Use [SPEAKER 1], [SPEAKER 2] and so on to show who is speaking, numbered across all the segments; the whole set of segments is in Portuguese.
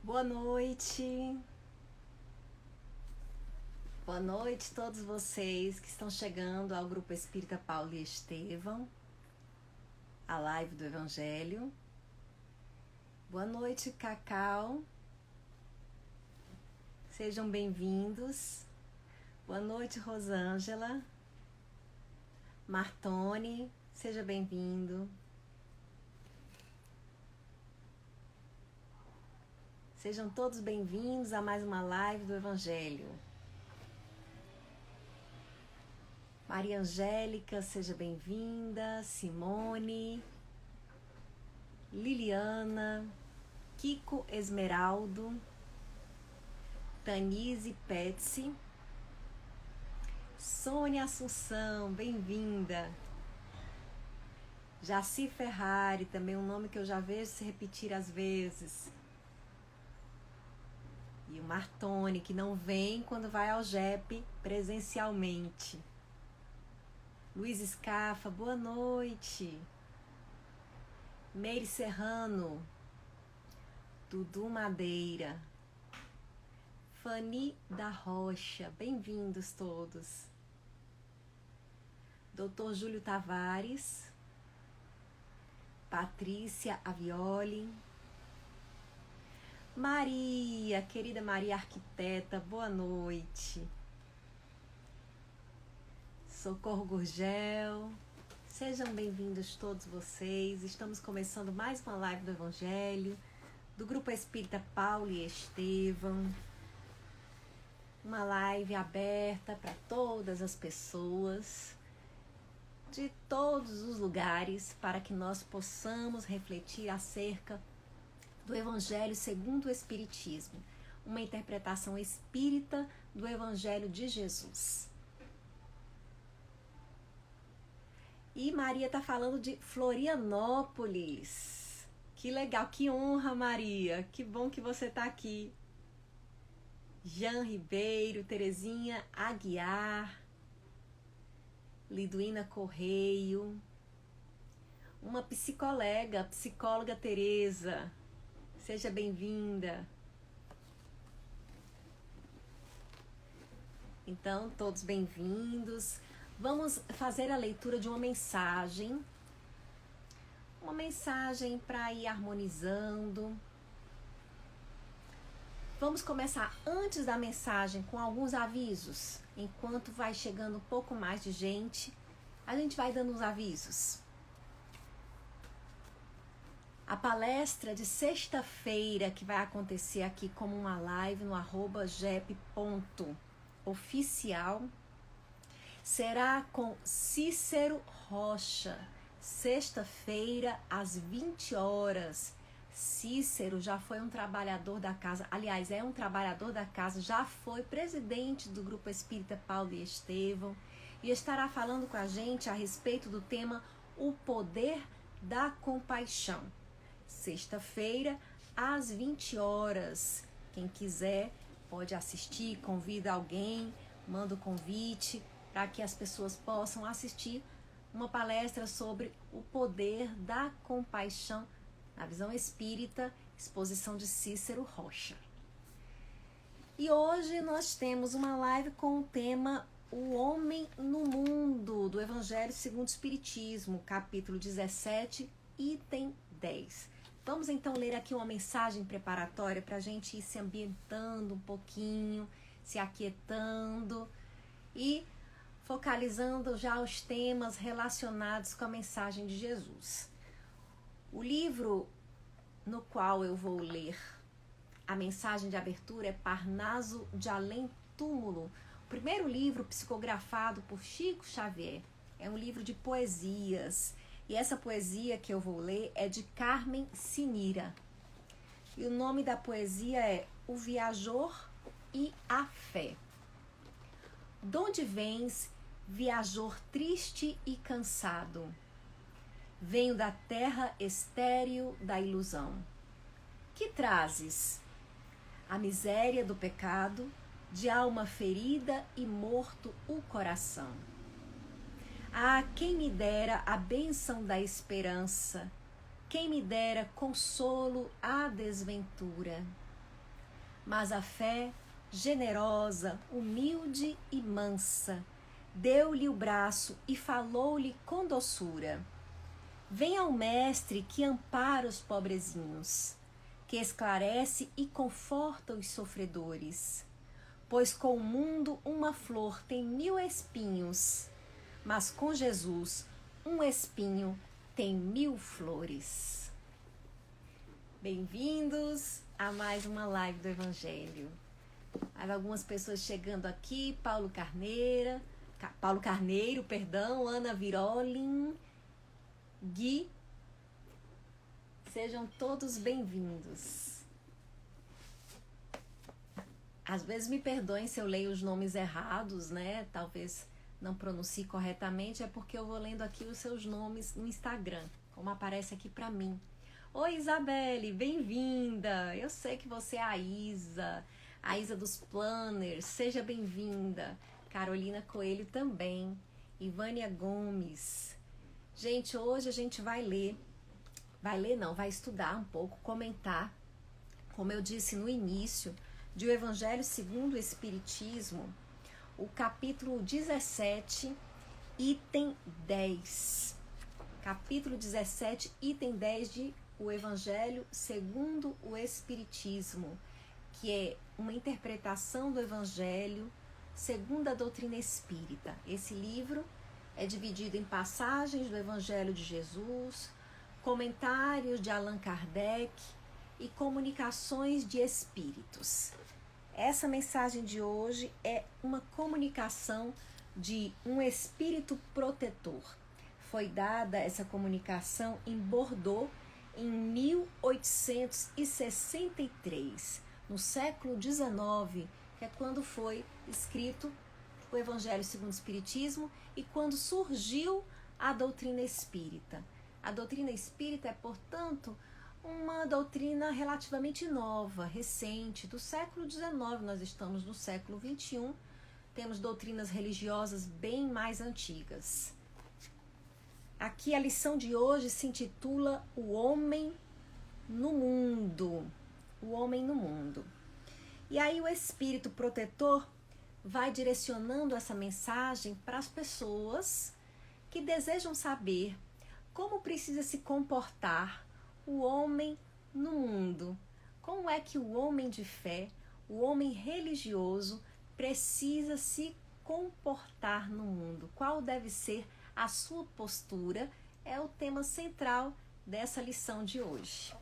[SPEAKER 1] Boa noite. Boa noite a todos vocês que estão chegando ao Grupo Espírita Paulo e Estevão, a live do Evangelho. Boa noite, Cacau. Sejam bem-vindos. Boa noite, Rosângela. Martoni, seja bem-vindo. Sejam todos bem-vindos a mais uma live do Evangelho. Maria Angélica, seja bem-vinda. Simone, Liliana, Kiko Esmeraldo, Tanise Petsy, Sônia Assunção, bem-vinda. Jaci Ferrari, também um nome que eu já vejo se repetir às vezes. E o Martoni, que não vem quando vai ao JEP presencialmente. Luiz Escafa, boa noite. Meire Serrano, Dudu Madeira, Fani da Rocha, bem-vindos todos. Dr. Júlio Tavares, Patrícia Avioli, Maria, querida Maria Arquiteta, boa noite. Socorro Gurgel, sejam bem-vindos todos vocês. Estamos começando mais uma live do Evangelho, do Grupo Espírita Paulo e Estevão. Uma live aberta para todas as pessoas, de todos os lugares, para que nós possamos refletir acerca do Evangelho segundo o Espiritismo, uma interpretação espírita do Evangelho de Jesus. E Maria está falando de Florianópolis. Que legal, que honra, Maria. Que bom que você está aqui. Jean Ribeiro, Terezinha Aguiar, Liduína Correio, uma psicóloga Tereza. Seja bem-vinda. Então, todos bem-vindos. Vamos fazer a leitura de uma mensagem para ir harmonizando. Vamos começar antes da mensagem com alguns avisos. Enquanto vai chegando um pouco mais de gente, a gente vai dando uns avisos. A palestra de sexta-feira, que vai acontecer aqui como uma live no @jep.oficial, será com Cícero Rocha, sexta-feira às 20 horas. Cícero já foi um trabalhador da casa, aliás, é um trabalhador da casa, já foi presidente do Grupo Espírita Paulo e Estevão e estará falando com a gente a respeito do tema O Poder da Compaixão. Sexta-feira, às 20 horas. Quem quiser pode assistir, convida alguém, manda o convite para que as pessoas possam assistir uma palestra sobre o poder da compaixão na visão espírita, exposição de Cícero Rocha. E hoje nós temos uma live com o tema O Homem no Mundo, do Evangelho segundo o Espiritismo, capítulo 17, item 10. Vamos então ler aqui uma mensagem preparatória para a gente ir se ambientando um pouquinho, se aquietando e focalizando já os temas relacionados com a mensagem de Jesus. O livro no qual eu vou ler a mensagem de abertura é Parnaso de Além Túmulo, o primeiro livro psicografado por Chico Xavier. É um livro de poesias. E essa poesia que eu vou ler é de Carmen Sinira. E o nome da poesia é O Viajor e a Fé. Donde vens, viajor triste e cansado? Venho da terra estéril da ilusão. Que trazes? A miséria do pecado, de alma ferida e morto o coração. Ah, quem me dera a bênção da esperança, quem me dera consolo à desventura. Mas a fé, generosa, humilde e mansa, deu-lhe o braço e falou-lhe com doçura. Vem ao mestre que ampara os pobrezinhos, que esclarece e conforta os sofredores. Pois com o mundo uma flor tem 1000 espinhos, mas com Jesus um espinho tem 1000 flores. Bem-vindos a mais uma live do Evangelho. Há algumas pessoas chegando aqui, Paulo Carneiro, Ana Virolin, Gui. Sejam todos bem-vindos. Às vezes me perdoem se eu leio os nomes errados, né? Talvez não pronuncie corretamente, é porque eu vou lendo aqui os seus nomes no Instagram, como aparece aqui para mim. Oi, Isabelle, bem-vinda! Eu sei que você é a Isa dos Planners, seja bem-vinda. Carolina Coelho também, Ivânia Gomes. Gente, hoje a gente vai estudar um pouco, comentar, como eu disse no início, de O Evangelho segundo o Espiritismo, o capítulo 17, item 10. Capítulo 17, item 10 de O Evangelho segundo o Espiritismo, que é uma interpretação do Evangelho segundo a doutrina espírita. Esse livro é dividido em passagens do Evangelho de Jesus, comentários de Allan Kardec e comunicações de espíritos. Essa mensagem de hoje é uma comunicação de um espírito protetor. Foi dada essa comunicação em Bordeaux em 1863, no século XIX, que é quando foi escrito o Evangelho segundo o Espiritismo e quando surgiu a doutrina espírita. A doutrina espírita é, portanto, uma doutrina relativamente nova, recente, do século XIX. Nós estamos no século XXI, temos doutrinas religiosas bem mais antigas. Aqui a lição de hoje se intitula O Homem no Mundo. O Homem no Mundo. E aí o espírito protetor vai direcionando essa mensagem para as pessoas que desejam saber como precisa se comportar o homem no mundo. Como é que o homem de fé, o homem religioso, precisa se comportar no mundo? Qual deve ser a sua postura? É o tema central dessa lição de hoje.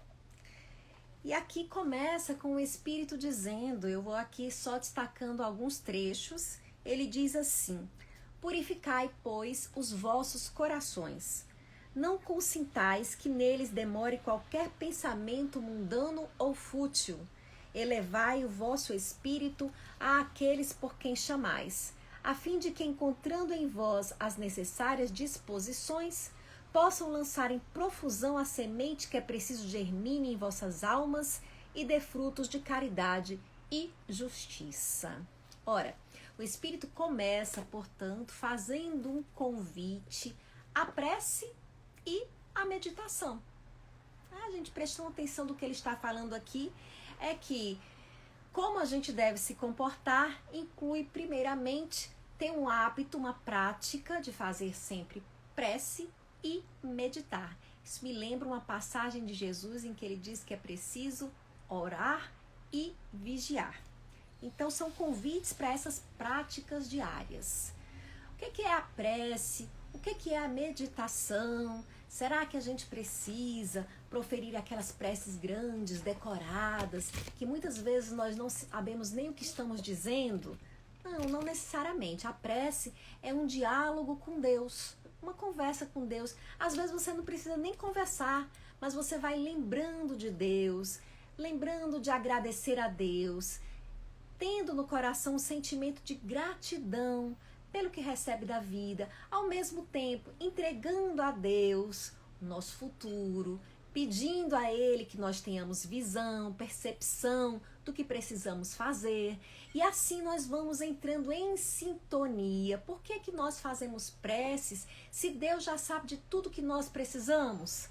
[SPEAKER 1] E aqui começa com o Espírito dizendo, eu vou aqui só destacando alguns trechos, ele diz assim: purificai, pois, os vossos corações. Não consintais que neles demore qualquer pensamento mundano ou fútil. Elevai o vosso espírito àqueles por quem chamais, a fim de que, encontrando em vós as necessárias disposições, possam lançar em profusão a semente que é preciso germine em vossas almas e dê frutos de caridade e justiça. Ora, o Espírito começa, portanto, fazendo um convite à prece e à meditação. A gente prestando atenção do que ele está falando aqui, é que como a gente deve se comportar inclui, primeiramente, ter um hábito, uma prática de fazer sempre prece e meditar. Isso me lembra uma passagem de Jesus em que ele diz que é preciso orar e vigiar. Então são convites para essas práticas diárias. O que é a prece? O que é a meditação? Será que a gente precisa proferir aquelas preces grandes, decoradas, que muitas vezes nós não sabemos nem o que estamos dizendo? Não necessariamente. A prece é um diálogo com Deus, uma conversa com Deus. Às vezes você não precisa nem conversar, mas você vai lembrando de Deus, lembrando de agradecer a Deus, tendo no coração um sentimento de gratidão pelo que recebe da vida, ao mesmo tempo entregando a Deus o nosso futuro, pedindo a Ele que nós tenhamos visão, percepção do que precisamos fazer. E assim nós vamos entrando em sintonia. Por que nós fazemos preces se Deus já sabe de tudo que nós precisamos?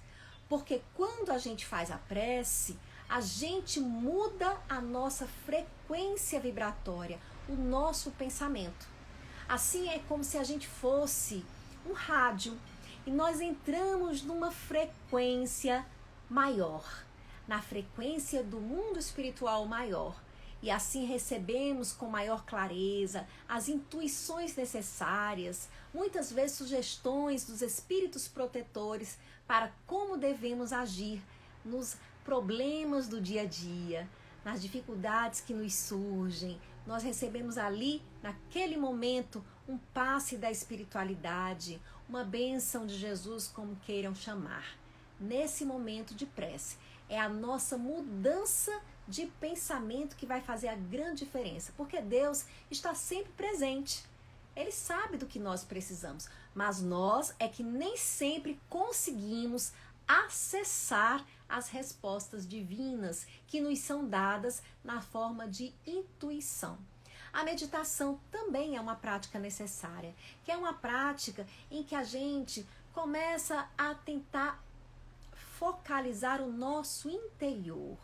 [SPEAKER 1] Porque quando a gente faz a prece, A gente muda a nossa frequência vibratória, o nosso pensamento. Assim é como se a gente fosse um rádio e nós entramos numa frequência maior, na frequência do mundo espiritual maior. E assim recebemos com maior clareza as intuições necessárias, muitas vezes sugestões dos espíritos protetores para como devemos agir nos problemas do dia a dia, nas dificuldades que nos surgem. Nós recebemos ali, naquele momento, um passe da espiritualidade, uma bênção de Jesus, como queiram chamar. Nesse momento de prece, é a nossa mudança de pensamento que vai fazer a grande diferença, porque Deus está sempre presente. Ele sabe do que nós precisamos, mas nós é que nem sempre conseguimos acessar as respostas divinas que nos são dadas na forma de intuição. A meditação também é uma prática necessária, que é uma prática em que a gente começa a tentar focalizar o nosso interior,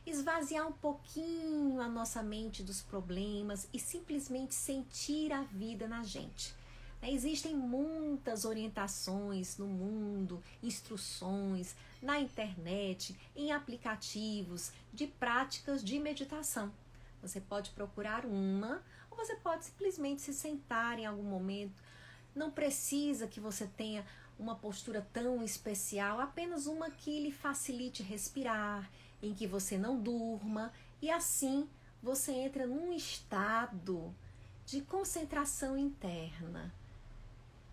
[SPEAKER 1] esvaziar um pouquinho a nossa mente dos problemas e simplesmente sentir a vida na gente. Existem muitas orientações no mundo, instruções na internet, em aplicativos de práticas de meditação. Você pode procurar uma ou você pode simplesmente se sentar em algum momento. Não precisa que você tenha uma postura tão especial, apenas uma que lhe facilite respirar, em que você não durma, e assim você entra num estado de concentração interna.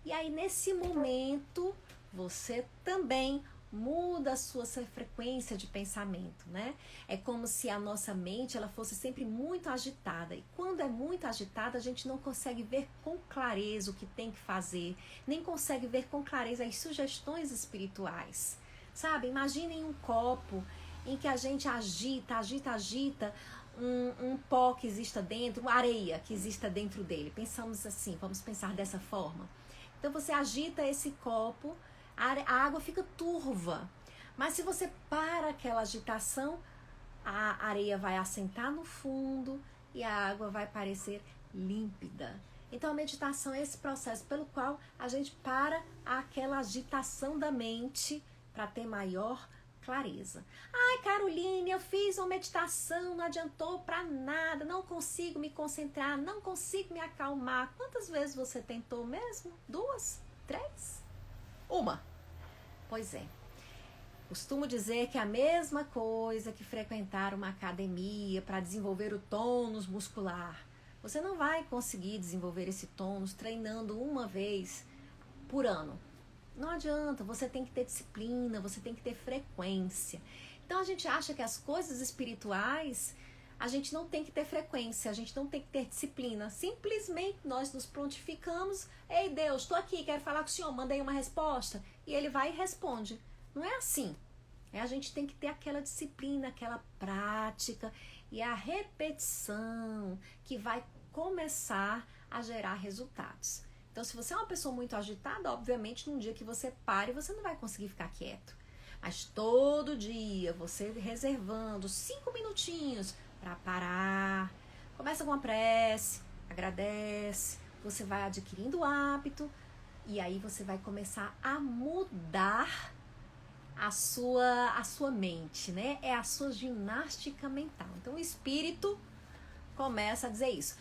[SPEAKER 1] E aí nesse momento você também muda a sua frequência de pensamento, né? É como se a nossa mente ela fosse sempre muito agitada. E quando é muito agitada, a gente não consegue ver com clareza o que tem que fazer, nem consegue ver com clareza as sugestões espirituais. Sabe? Imaginem um copo em que a gente agita um pó que exista dentro, uma areia que exista dentro dele. Pensamos assim, vamos pensar dessa forma. Então você agita esse copo, a água fica turva. Mas se você para aquela agitação, a areia vai assentar no fundo e a água vai parecer límpida. Então a meditação é esse processo pelo qual a gente para aquela agitação da mente para ter maior clareza. Ai, Caroline, eu fiz uma meditação, não adiantou para nada, não consigo me concentrar, não consigo me acalmar. Quantas vezes você tentou mesmo? 2? 3? 1? Pois é. Costumo dizer que é a mesma coisa que frequentar uma academia para desenvolver o tônus muscular. Você não vai conseguir desenvolver esse tônus treinando uma vez por ano. Não adianta, você tem que ter disciplina, você tem que ter frequência. Então a gente acha que as coisas espirituais, a gente não tem que ter frequência, a gente não tem que ter disciplina. Simplesmente nós nos prontificamos, ei Deus, estou aqui, quero falar com o Senhor, mandei uma resposta. E Ele vai e responde. Não é assim. A gente tem que ter aquela disciplina, aquela prática e a repetição que vai começar a gerar resultados. Então, se você é uma pessoa muito agitada, obviamente, num dia que você pare, você não vai conseguir ficar quieto. Mas todo dia, você reservando 5 minutinhos para parar, começa com uma prece, agradece, você vai adquirindo o hábito e aí você vai começar a mudar a sua mente, né? É a sua ginástica mental. Então, o espírito começa a dizer isso.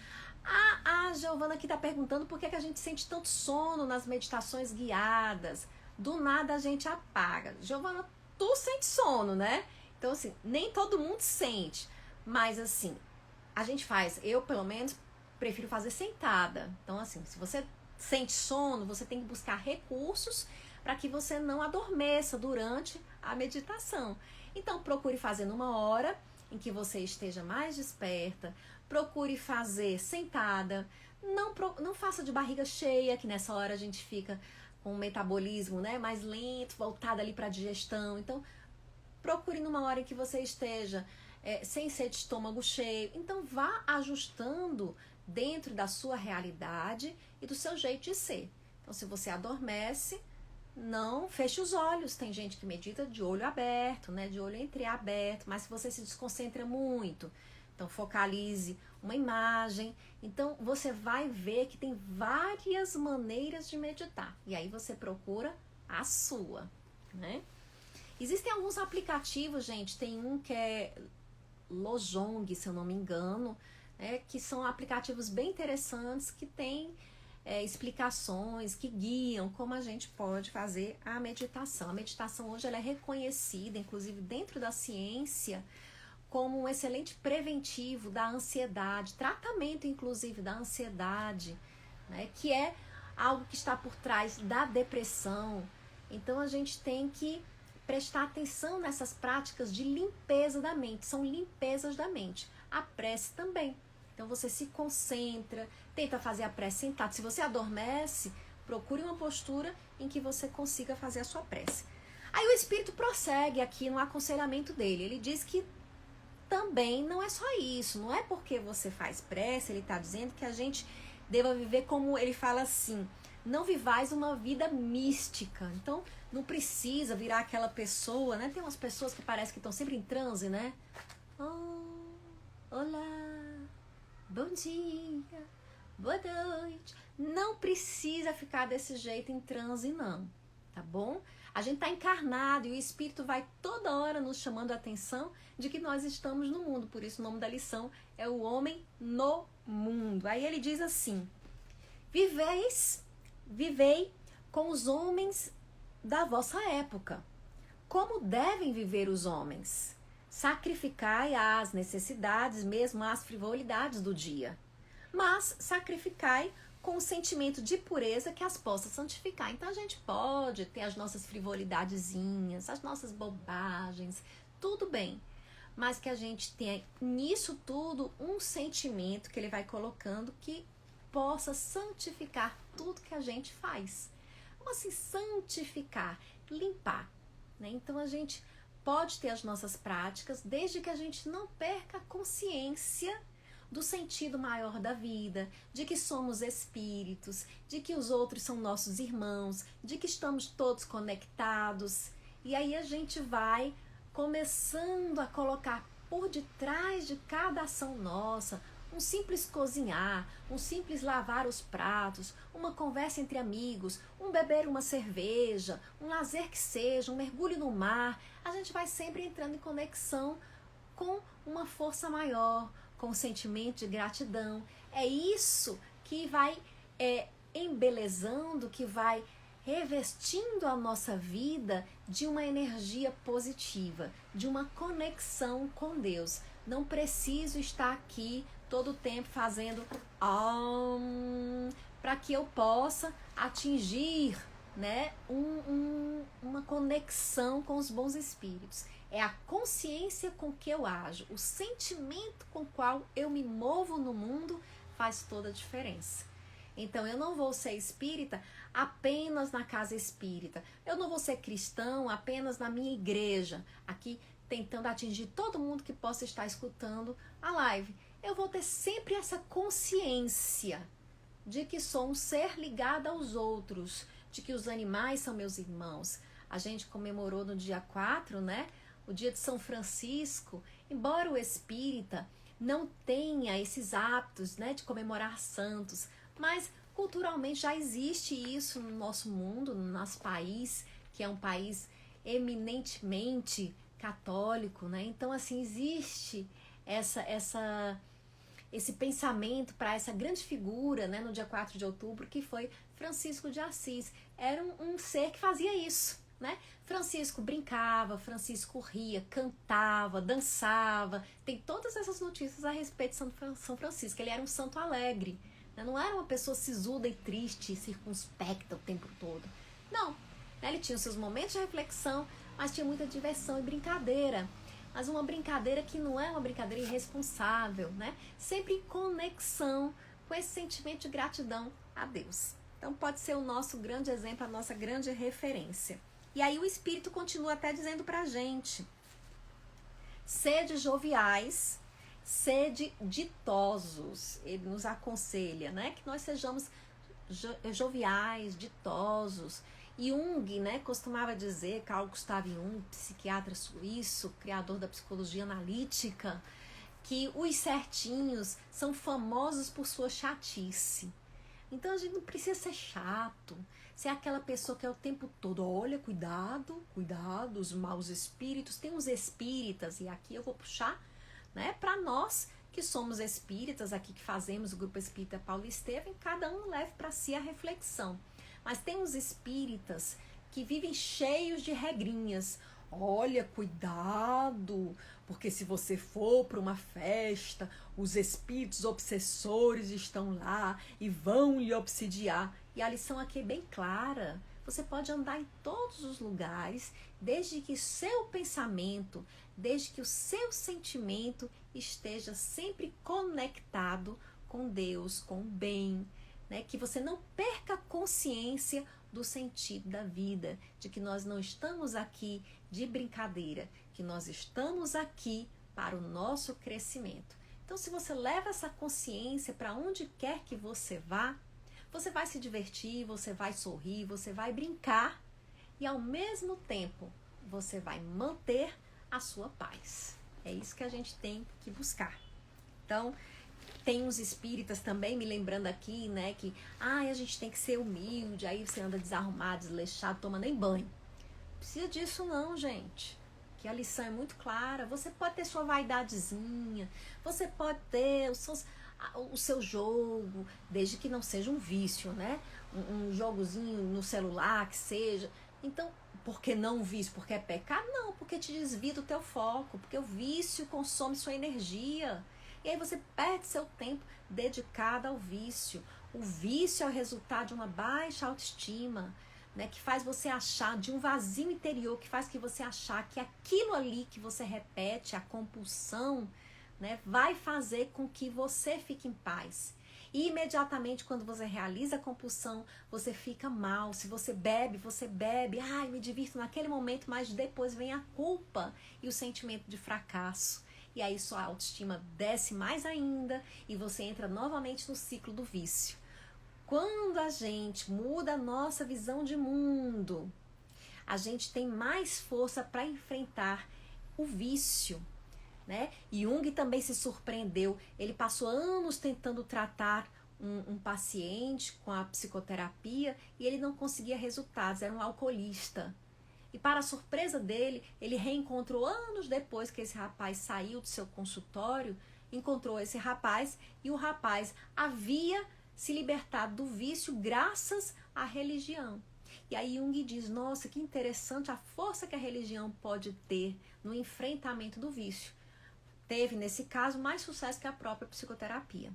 [SPEAKER 1] A Giovana aqui está perguntando por que a gente sente tanto sono nas meditações guiadas. Do nada a gente apaga. Giovana, tu sente sono, né? Então, assim, nem todo mundo sente. Mas, assim, a gente faz, eu pelo menos prefiro fazer sentada. Então, assim, se você sente sono, você tem que buscar recursos para que você não adormeça durante a meditação. Então, procure fazer numa hora em que você esteja mais desperta. Procure fazer sentada, não faça de barriga cheia, que nessa hora a gente fica com o metabolismo, né, mais lento, voltado ali para a digestão. Então, procure numa hora em que você esteja sem ser de estômago cheio. Então, vá ajustando dentro da sua realidade e do seu jeito de ser. Então, se você adormece, não feche os olhos. Tem gente que medita de olho aberto, né? De olho entreaberto. Mas se você se desconcentra muito, então focalize uma imagem. Então você vai ver que tem várias maneiras de meditar. E aí você procura a sua, né? Existem alguns aplicativos, gente. Tem um que é Lojong, se eu não me engano, né? Que são aplicativos bem interessantes que tem explicações que guiam como a gente pode fazer a meditação. A meditação hoje ela é reconhecida, inclusive dentro da ciência, como um excelente preventivo da ansiedade, tratamento inclusive da ansiedade, né, que é algo que está por trás da depressão. Então a gente tem que prestar atenção nessas práticas de limpeza da mente, são limpezas da mente. A prece também. Então você se concentra, tenta fazer a prece sentado. Se você adormece, procure uma postura em que você consiga fazer a sua prece. Aí o Espírito prossegue aqui no aconselhamento dele. Ele diz que também não é só isso. Não é porque você faz prece, ele está dizendo que a gente deva viver como ele fala assim, não vivais uma vida mística. Então não precisa virar aquela pessoa, né? Tem umas pessoas que parece que estão sempre em transe, né? Oh, olá. Bom dia, boa noite. Não precisa ficar desse jeito em transe, não, tá bom? A gente tá encarnado e o Espírito vai toda hora nos chamando a atenção de que nós estamos no mundo. Por isso o nome da lição é o homem no mundo. Aí ele diz assim, vivei com os homens da vossa época. Como devem viver os homens? Sacrificai as necessidades, mesmo as frivolidades do dia. Mas sacrificai com o sentimento de pureza que as possa santificar. Então a gente pode ter as nossas frivolidadezinhas, as nossas bobagens, tudo bem. Mas que a gente tenha nisso tudo um sentimento que ele vai colocando que possa santificar tudo que a gente faz. Como assim santificar? Limpar, né? Então a gente pode ter as nossas práticas, desde que a gente não perca a consciência do sentido maior da vida, de que somos espíritos, de que os outros são nossos irmãos, de que estamos todos conectados. E aí a gente vai começando a colocar por detrás de cada ação nossa, um simples cozinhar, um simples lavar os pratos, uma conversa entre amigos, um beber uma cerveja, um lazer que seja, um mergulho no mar. A gente vai sempre entrando em conexão com uma força maior, com um sentimento de gratidão. É isso que vai embelezando, que vai revestindo a nossa vida de uma energia positiva, de uma conexão com Deus. Não preciso estar aqui todo o tempo fazendo para que eu possa atingir, né, uma conexão com os bons espíritos. É a consciência com que eu ajo, o sentimento com o qual eu me movo no mundo faz toda a diferença. Então eu não vou ser espírita apenas na casa espírita, eu não vou ser cristão apenas na minha igreja, aqui tentando atingir todo mundo que possa estar escutando a live. Eu vou ter sempre essa consciência de que sou um ser ligado aos outros, de que os animais são meus irmãos. A gente comemorou no dia 4, né, o dia de São Francisco. Embora o espírita não tenha esses hábitos, né, de comemorar santos, mas culturalmente já existe isso no nosso mundo, no nosso país, que é um país eminentemente católico, né? Então, assim, existe esse pensamento para essa grande figura, né, no dia 4 de outubro, que foi Francisco de Assis. Era um ser que fazia isso, né? Francisco brincava, Francisco ria, cantava, dançava. Tem todas essas notícias a respeito de São Francisco. Ele era um santo alegre, né? Não era uma pessoa sisuda e triste, circunspecta o tempo todo. Não, né? Ele tinha os seus momentos de reflexão, mas tinha muita diversão e brincadeira. Mas uma brincadeira que não é uma brincadeira irresponsável, né? Sempre em conexão com esse sentimento de gratidão a Deus. Então pode ser o nosso grande exemplo, a nossa grande referência. E aí o Espírito continua até dizendo pra gente: sede joviais, sede ditosos. Ele nos aconselha, né? Que nós sejamos joviais, ditosos. Jung, né, costumava dizer, Carl Gustav Jung, psiquiatra suíço, criador da psicologia analítica, que os certinhos são famosos por sua chatice. Então a gente não precisa ser chato, ser aquela pessoa que é o tempo todo, olha, cuidado, cuidado, os maus espíritos. Tem uns espíritas, e aqui eu vou puxar, né, para nós que somos espíritas, aqui que fazemos o Grupo Espírita Paulo Estevam, cada um leve para si a reflexão. Mas tem uns espíritas que vivem cheios de regrinhas. Olha, cuidado, porque se você for para uma festa, os espíritos obsessores estão lá e vão lhe obsidiar. E a lição aqui é bem clara. Você pode andar em todos os lugares, desde que seu pensamento, desde que o seu sentimento esteja sempre conectado com Deus, com o bem, né? Que você não perca a consciência do sentido da vida, de que nós não estamos aqui de brincadeira, que nós estamos aqui para o nosso crescimento. Então, se você leva essa consciência para onde quer que você vá, você vai se divertir, você vai sorrir, você vai brincar e, ao mesmo tempo, você vai manter a sua paz. É isso que a gente tem que buscar. Então, tem uns espíritas também, me lembrando aqui, né, que a gente tem que ser humilde, aí você anda desarrumado, desleixado, toma nem banho. Não precisa disso não, gente. Que a lição é muito clara. Você pode ter sua vaidadezinha, você pode ter o seu jogo, desde que não seja um vício, né? Um jogozinho no celular, que seja. Então, por que não um vício? Porque é pecado? Não, porque te desvia do teu foco, porque o vício consome sua energia. E aí você perde seu tempo dedicado ao vício. O vício é o resultado de uma baixa autoestima, né, que faz você achar, de um vazio interior, que faz que você achar que aquilo ali que você repete, a compulsão, né, vai fazer com que você fique em paz. E imediatamente quando você realiza a compulsão, você fica mal. Se você bebe, ai, me divirto naquele momento, mas depois vem a culpa e o sentimento de fracasso. E aí sua autoestima desce mais ainda e você entra novamente no ciclo do vício. Quando a gente muda a nossa visão de mundo, a gente tem mais força para enfrentar o vício, né? Jung também se surpreendeu. Ele passou anos tentando tratar um paciente com a psicoterapia e ele não conseguia resultados, era um alcoolista. E para a surpresa dele, ele reencontrou anos depois que esse rapaz saiu do seu consultório, encontrou esse rapaz e o rapaz havia se libertado do vício graças à religião. E aí Jung diz, nossa, que interessante a força que a religião pode ter no enfrentamento do vício. Teve, nesse caso, mais sucesso que a própria psicoterapia.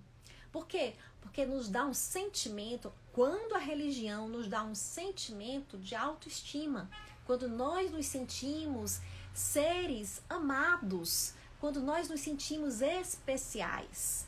[SPEAKER 1] Por quê? Porque nos dá um sentimento, quando a religião nos dá um sentimento de autoestima, quando nós nos sentimos seres amados, quando nós nos sentimos especiais.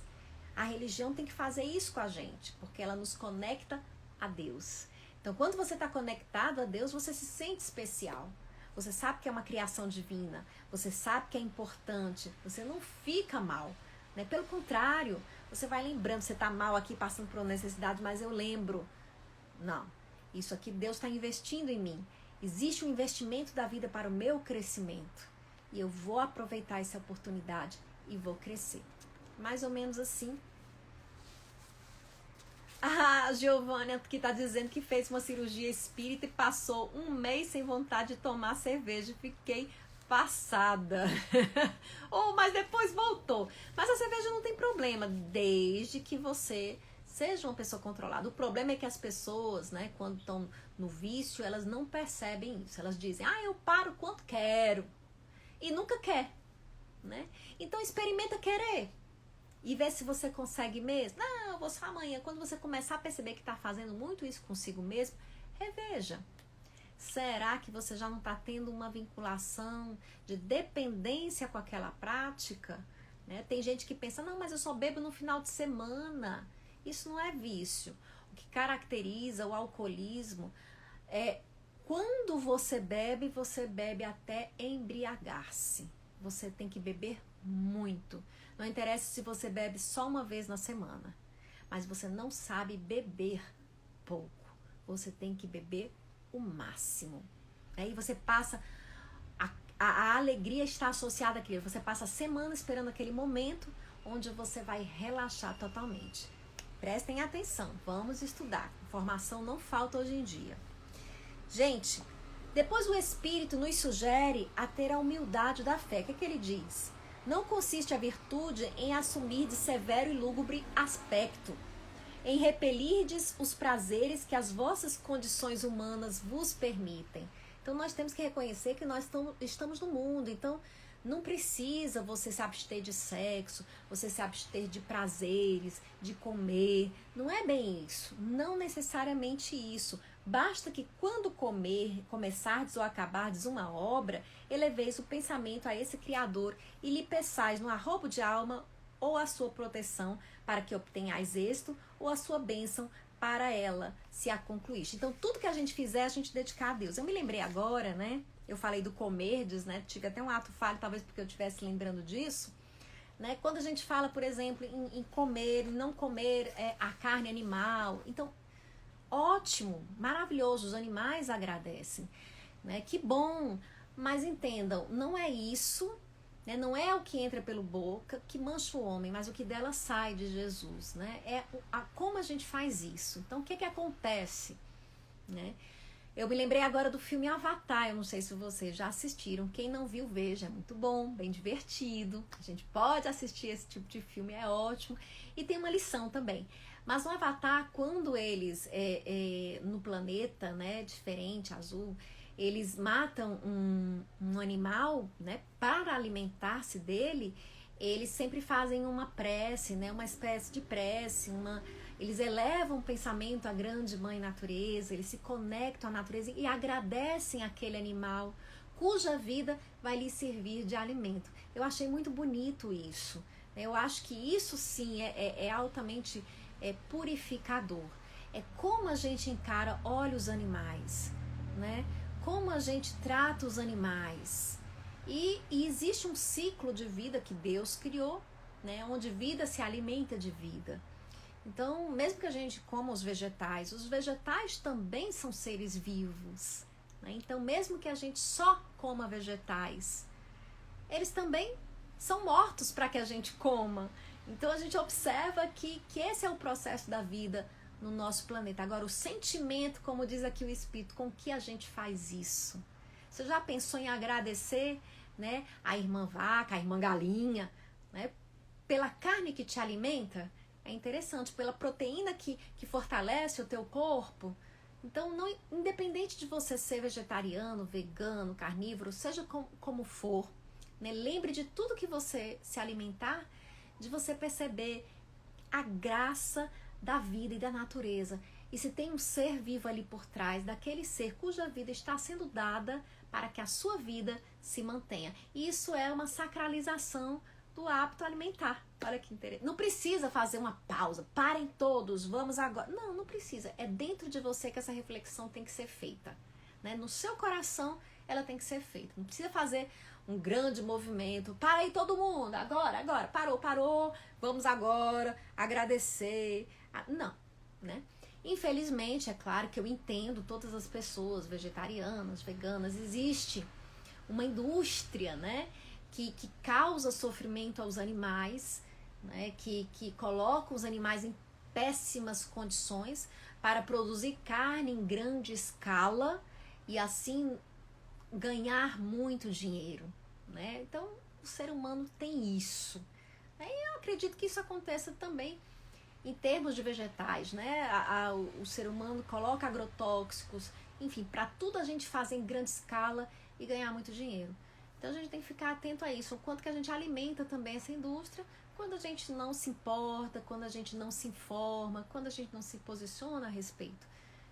[SPEAKER 1] A religião tem que fazer isso com a gente, porque ela nos conecta a Deus. Então, quando você está conectado a Deus, você se sente especial. Você sabe que é uma criação divina, você sabe que é importante, você não fica mal, né? Pelo contrário, você vai lembrando, você está mal aqui, passando por uma necessidade, mas eu lembro. Não, isso aqui Deus está investindo em mim. Existe um investimento da vida para o meu crescimento. E eu vou aproveitar essa oportunidade e vou crescer. Mais ou menos assim. A Giovânia que está dizendo que fez uma cirurgia espírita e passou um mês sem vontade de tomar cerveja. Fiquei passada. Mas depois voltou. Mas a cerveja não tem problema, desde que você seja uma pessoa controlada. O problema é que as pessoas, né, quando estão no vício, elas não percebem isso. Elas dizem, eu paro quanto quero. E nunca quer, né? Então experimenta querer. E ver se você consegue mesmo. Não, eu vou só amanhã. Quando você começar a perceber que está fazendo muito isso consigo mesmo, reveja. Será que você já não está tendo uma vinculação de dependência com aquela prática? Né? Tem gente que pensa, não, mas eu só bebo no final de semana. Isso não é vício. O que caracteriza o alcoolismo é quando você bebe até embriagar-se. Você tem que beber muito. Não interessa se você bebe só uma vez na semana, mas você não sabe beber pouco. Você tem que beber o máximo. Aí você passa, a alegria está associada àquilo, você passa a semana esperando aquele momento onde você vai relaxar totalmente. Prestem atenção, vamos estudar. Informação não falta hoje em dia. Gente, depois o Espírito nos sugere a ter a humildade da fé. O que ele diz? Não consiste a virtude em assumir de severo e lúgubre aspecto, em repelirdes os prazeres que as vossas condições humanas vos permitem. Então nós temos que reconhecer que nós estamos no mundo, então não precisa você se abster de sexo, você se abster de prazeres, de comer. Não é bem isso, não necessariamente isso. Basta que quando começardes ou acabardes uma obra, eleveis o pensamento a esse Criador e lhe peçais no arrobo de alma ou a sua proteção para que obtenhais êxito ou a sua bênção para ela, se a concluíste. Então, tudo que a gente fizer, a gente dedicar a Deus. Eu me lembrei agora, né? Eu falei do comerdes, né? Tive até um ato falho, talvez porque eu estivesse lembrando disso. Né? Quando a gente fala, por exemplo, em comer, não comer a carne animal. Então, ótimo, maravilhoso, os animais agradecem. Né? Que bom, mas entendam, não é isso, né? Não é o que entra pela boca que mancha o homem, mas o que dela sai de Jesus. Né? É como a gente faz isso. Então, o que acontece? Né? Eu me lembrei agora do filme Avatar, eu não sei se vocês já assistiram. Quem não viu, veja, é muito bom, bem divertido. A gente pode assistir esse tipo de filme, é ótimo. E tem uma lição também. Mas no Avatar, quando eles, no planeta, né, diferente, azul, eles matam um animal, né, para alimentar-se dele, eles sempre fazem uma prece, né, uma espécie de prece, eles elevam o pensamento à grande mãe natureza, eles se conectam à natureza e agradecem aquele animal cuja vida vai lhe servir de alimento. Eu achei muito bonito isso. Eu acho que isso sim é altamente purificador. É como a gente encara, olha os animais, né? Como a gente trata os animais. E existe um ciclo de vida que Deus criou, né? Onde vida se alimenta de vida. Então, mesmo que a gente coma os vegetais também são seres vivos. Né? Então, mesmo que a gente só coma vegetais, eles também são mortos para que a gente coma. Então, a gente observa que esse é o processo da vida no nosso planeta. Agora, o sentimento, como diz aqui o Espírito, com que a gente faz isso? Você já pensou em agradecer, né, a irmã vaca, a irmã galinha, né, pela carne que te alimenta? É interessante, pela proteína que fortalece o teu corpo. Então, independente de você ser vegetariano, vegano, carnívoro, seja como for, né, lembre de tudo que você se alimentar, de você perceber a graça da vida e da natureza. E se tem um ser vivo ali por trás, daquele ser cuja vida está sendo dada para que a sua vida se mantenha. E isso é uma sacralização do hábito alimentar. Olha que interessante. Não precisa fazer uma pausa. Parem todos, vamos agora. Não precisa. É dentro de você que essa reflexão tem que ser feita. Né? No seu coração, ela tem que ser feita. Não precisa fazer um grande movimento. Para aí todo mundo. Agora. Parou. Vamos agora agradecer. Não, né? Infelizmente, é claro que eu entendo todas as pessoas vegetarianas, veganas. Existe uma indústria, né? Que causa sofrimento aos animais, né, que coloca os animais em péssimas condições para produzir carne em grande escala e assim ganhar muito dinheiro. Né? Então, o ser humano tem isso. E eu acredito que isso aconteça também em termos de vegetais. Né? O ser humano coloca agrotóxicos, enfim, para tudo a gente fazer em grande escala e ganhar muito dinheiro. Então a gente tem que ficar atento a isso, o quanto que a gente alimenta também essa indústria, quando a gente não se importa, quando a gente não se informa, quando a gente não se posiciona a respeito.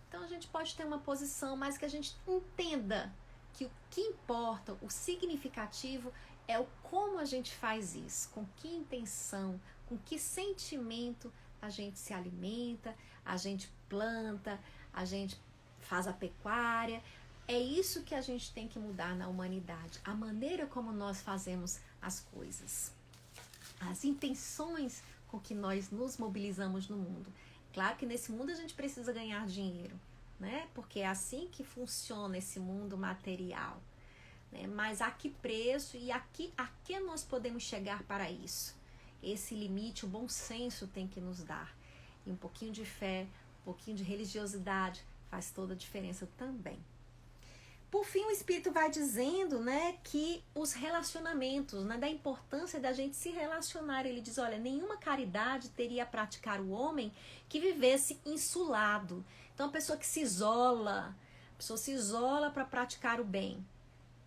[SPEAKER 1] Então a gente pode ter uma posição, mas que a gente entenda que o que importa, o significativo, é o como a gente faz isso, com que intenção, com que sentimento a gente se alimenta, a gente planta, a gente faz a pecuária. É isso que a gente tem que mudar na humanidade, a maneira como nós fazemos as coisas, as intenções com que nós nos mobilizamos no mundo. Claro que nesse mundo a gente precisa ganhar dinheiro, né? Porque é assim que funciona esse mundo material, né? Mas a que preço e a que nós podemos chegar para isso? Esse limite, o bom senso tem que nos dar. E um pouquinho de fé, um pouquinho de religiosidade faz toda a diferença também. Por fim, o Espírito vai dizendo, né, que os relacionamentos, né, da importância da gente se relacionar. Ele diz, olha, nenhuma caridade teria a praticar o homem que vivesse insulado. Então, a pessoa que se isola, para praticar o bem,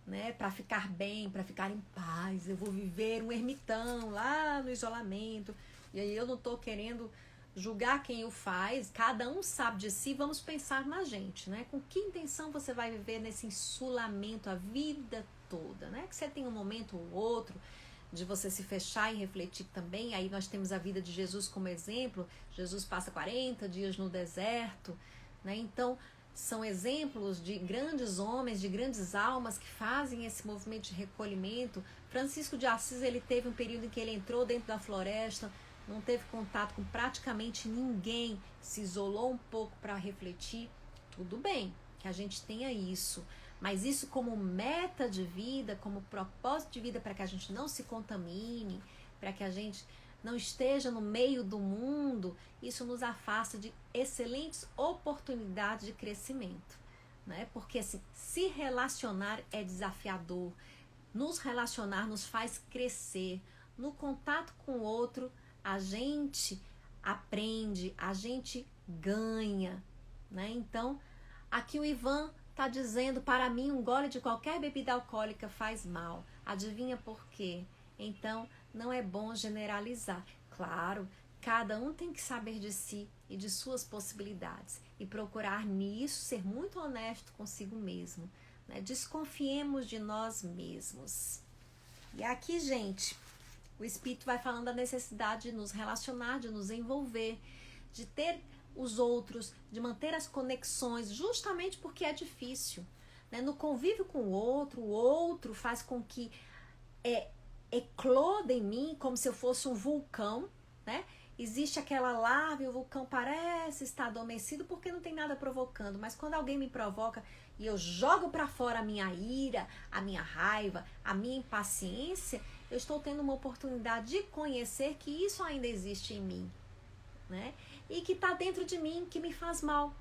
[SPEAKER 1] né, para ficar bem, para ficar em paz. Eu vou viver um ermitão lá no isolamento, e aí eu não estou querendo julgar quem o faz, cada um sabe de si, vamos pensar na gente, né? Com que intenção você vai viver nesse insulamento a vida toda, né? Que você tem um momento ou outro de você se fechar e refletir também. Aí nós temos a vida de Jesus como exemplo. Jesus passa 40 dias no deserto, né? Então, são exemplos de grandes homens, de grandes almas que fazem esse movimento de recolhimento. Francisco de Assis, ele teve um período em que ele entrou dentro da floresta, não teve contato com praticamente ninguém, se isolou um pouco para refletir. Tudo bem que a gente tenha isso, mas isso como meta de vida, como propósito de vida, para que a gente não se contamine, para que a gente não esteja no meio do mundo, isso nos afasta de excelentes oportunidades de crescimento, né? Porque assim, se relacionar é desafiador, nos relacionar nos faz crescer, no contato com o outro a gente aprende, a gente ganha, né? Então, aqui o Ivan está dizendo, para mim, um gole de qualquer bebida alcoólica faz mal. Adivinha por quê? Então, não é bom generalizar. Claro, cada um tem que saber de si e de suas possibilidades e procurar nisso ser muito honesto consigo mesmo, né? Desconfiemos de nós mesmos. E aqui, gente, o Espírito vai falando da necessidade de nos relacionar, de nos envolver, de ter os outros, de manter as conexões, justamente porque é difícil, né? No convívio com o outro faz com que ecloda em mim como se eu fosse um vulcão, né? Existe aquela lava e o vulcão parece estar adormecido porque não tem nada provocando, mas quando alguém me provoca e eu jogo para fora a minha ira, a minha raiva, a minha impaciência, eu estou tendo uma oportunidade de conhecer que isso ainda existe em mim, né? E que está dentro de mim, que me faz mal.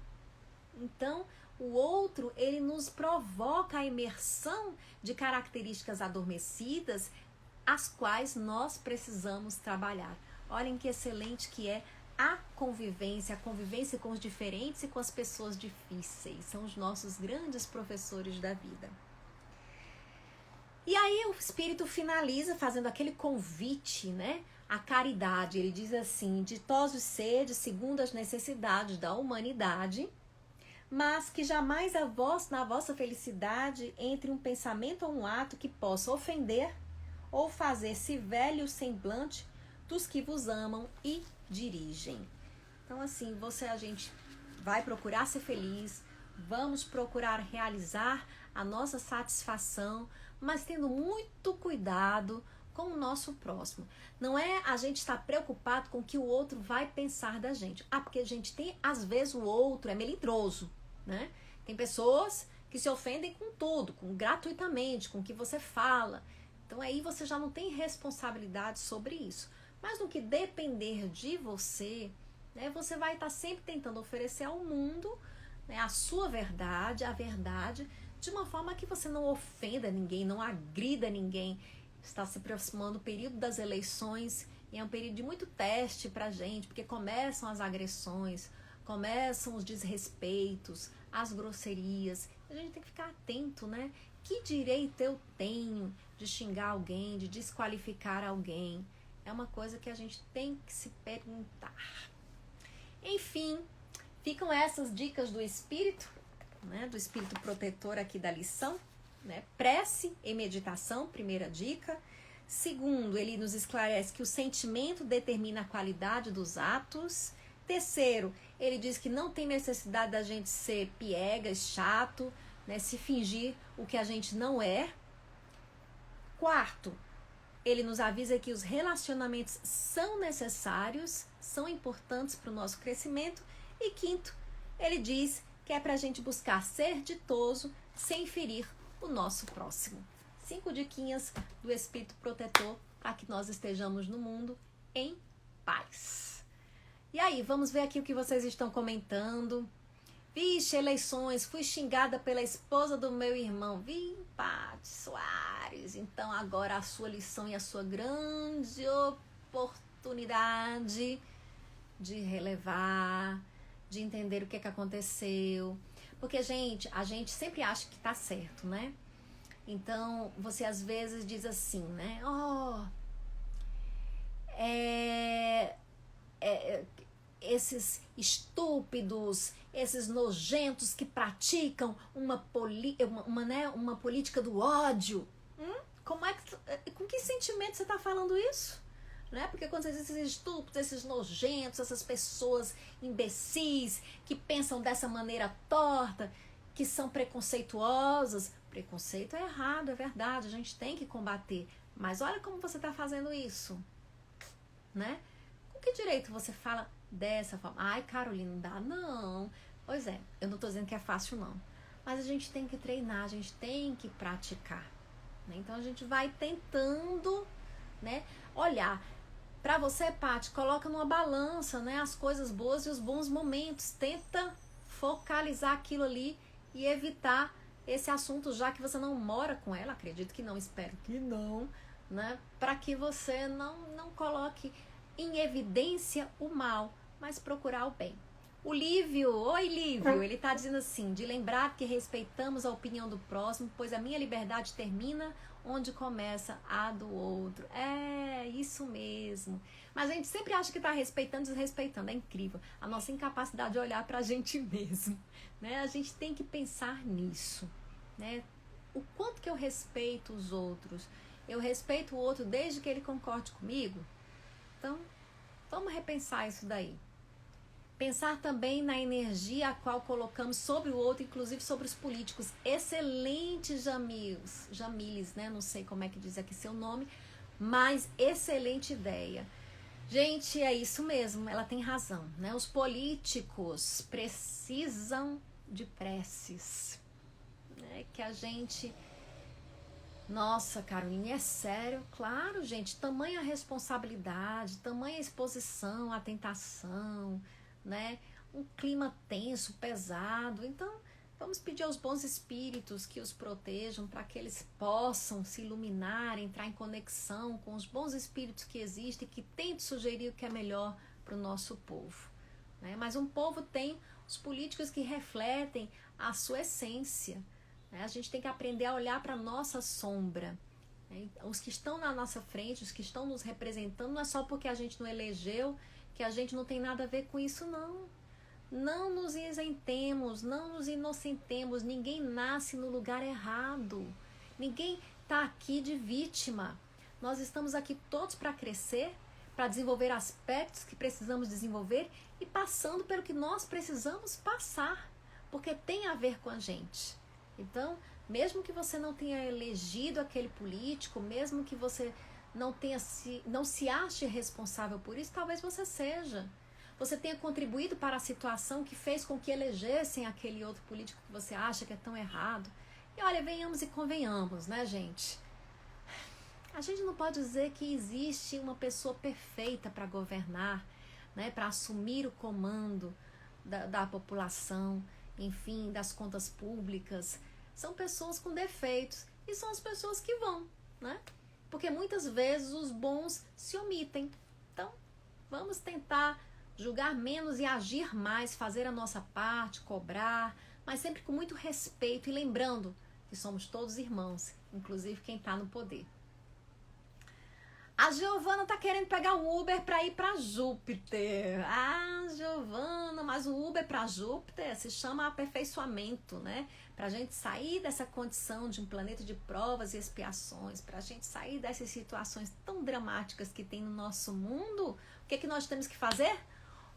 [SPEAKER 1] Então, o outro, ele nos provoca a imersão de características adormecidas, as quais nós precisamos trabalhar. Olhem que excelente que é a convivência com os diferentes e com as pessoas difíceis. São os nossos grandes professores da vida. E aí o Espírito finaliza fazendo aquele convite, né? A caridade. Ele diz assim, ditosos sede segundo as necessidades da humanidade, mas que jamais na vossa felicidade entre um pensamento ou um ato que possa ofender ou fazer-se velho o semblante dos que vos amam e dirigem. Então assim, a gente vai procurar ser feliz, vamos procurar realizar a nossa satisfação, mas tendo muito cuidado com o nosso próximo. Não é a gente estar preocupado com o que o outro vai pensar da gente. Porque a gente tem, às vezes, o outro é melindroso, né? Tem pessoas que se ofendem com tudo, gratuitamente, com o que você fala. Então aí você já não tem responsabilidade sobre isso. Mas no que depender de você, né, você vai estar sempre tentando oferecer ao mundo, né, a sua verdade, a verdade, de uma forma que você não ofenda ninguém, não agrida ninguém. Está se aproximando o período das eleições e é um período de muito teste pra gente, porque começam as agressões, começam os desrespeitos, as grosserias. A gente tem que ficar atento, né? Que direito eu tenho de xingar alguém, de desqualificar alguém? É uma coisa que a gente tem que se perguntar. Enfim, ficam essas dicas do Espírito, né? Do Espírito protetor aqui da lição, né? Prece e meditação, primeira dica. Segundo, ele nos esclarece que o sentimento determina a qualidade dos atos. Terceiro, ele diz que não tem necessidade da gente ser piegas, chato, né? Se fingir o que a gente não é. Quarto, ele nos avisa que os relacionamentos são necessários, são importantes para o nosso crescimento. E quinto, ele diz que é para a gente buscar ser ditoso sem ferir o nosso próximo. 5 diquinhas do Espírito Protetor para que nós estejamos no mundo em paz. E aí, vamos ver aqui o que vocês estão comentando. Vixe, eleições, fui xingada pela esposa do meu irmão. Paty Soares. Então agora a sua lição e a sua grande oportunidade de relevar, de entender o que aconteceu. Porque, gente, a gente sempre acha que tá certo, né? Então, você às vezes diz assim, né? Esses estúpidos, esses nojentos que praticam uma política do ódio. Com que sentimento você está falando isso? Né? Porque quando você diz esses estúpidos, esses nojentos, essas pessoas imbecis que pensam dessa maneira torta, que são preconceituosas, preconceito é errado, é verdade, a gente tem que combater. Mas olha como você está fazendo isso, né? Com que direito você fala dessa forma? Ai, Carolina, não dá, não. Pois é, eu não tô dizendo que é fácil, não. Mas a gente tem que treinar, a gente tem que praticar. Né? Então, a gente vai tentando, né, olhar. Pra você, Paty, coloca numa balança, né, as coisas boas e os bons momentos. Tenta focalizar aquilo ali e evitar esse assunto, já que você não mora com ela. Acredito que não, espero que não, né? Para que você não coloque em evidência o mal, mas procurar o bem. O Lívio, oi Lívio, ele tá dizendo assim, de lembrar que respeitamos a opinião do próximo, pois a minha liberdade termina onde começa a do outro. É, isso mesmo. Mas a gente sempre acha que tá respeitando, desrespeitando, é incrível. A nossa incapacidade de olhar pra gente mesmo, né? A gente tem que pensar nisso, né? O quanto que eu respeito os outros. Eu respeito o outro desde que ele concorde comigo. Então, vamos repensar isso daí. Pensar também na energia a qual colocamos sobre o outro, inclusive sobre os políticos. Excelente, Jamiles, né? Não sei como é que diz aqui seu nome, mas excelente ideia. Gente, é isso mesmo, ela tem razão, né? Os políticos precisam de preces, né? Que a gente... Nossa, Carolina, é sério? Claro, gente, tamanha responsabilidade, tamanha exposição à tentação, né? Um clima tenso, pesado. Então, vamos pedir aos bons espíritos que os protejam para que eles possam se iluminar, entrar em conexão com os bons espíritos que existem, que tentem sugerir o que é melhor para o nosso povo, né? Mas um povo tem os políticos que refletem a sua essência. A gente tem que aprender a olhar para a nossa sombra. Os que estão na nossa frente, os que estão nos representando, não é só porque a gente não elegeu que a gente não tem nada a ver com isso, não. Não nos isentemos, não nos inocentemos. Ninguém nasce no lugar errado. Ninguém está aqui de vítima. Nós estamos aqui todos para crescer, para desenvolver aspectos que precisamos desenvolver e passando pelo que nós precisamos passar, porque tem a ver com a gente. Então, mesmo que você não tenha elegido aquele político, mesmo que você não se ache responsável por isso, talvez você seja. Você tenha contribuído para a situação que fez com que elegessem aquele outro político que você acha que é tão errado. E olha, venhamos e convenhamos, né, gente? A gente não pode dizer que existe uma pessoa perfeita para governar, né, para assumir o comando da população, enfim, das contas públicas. São pessoas com defeitos e são as pessoas que vão, né? Porque muitas vezes os bons se omitem. Então, vamos tentar julgar menos e agir mais, fazer a nossa parte, cobrar, mas sempre com muito respeito e lembrando que somos todos irmãos, inclusive quem está no poder. A Giovana tá querendo pegar um Uber para ir para Júpiter. Ah, Giovana, mas o Uber para Júpiter se chama aperfeiçoamento, né? Pra gente sair dessa condição de um planeta de provas e expiações, pra gente sair dessas situações tão dramáticas que tem no nosso mundo, o que nós temos que fazer?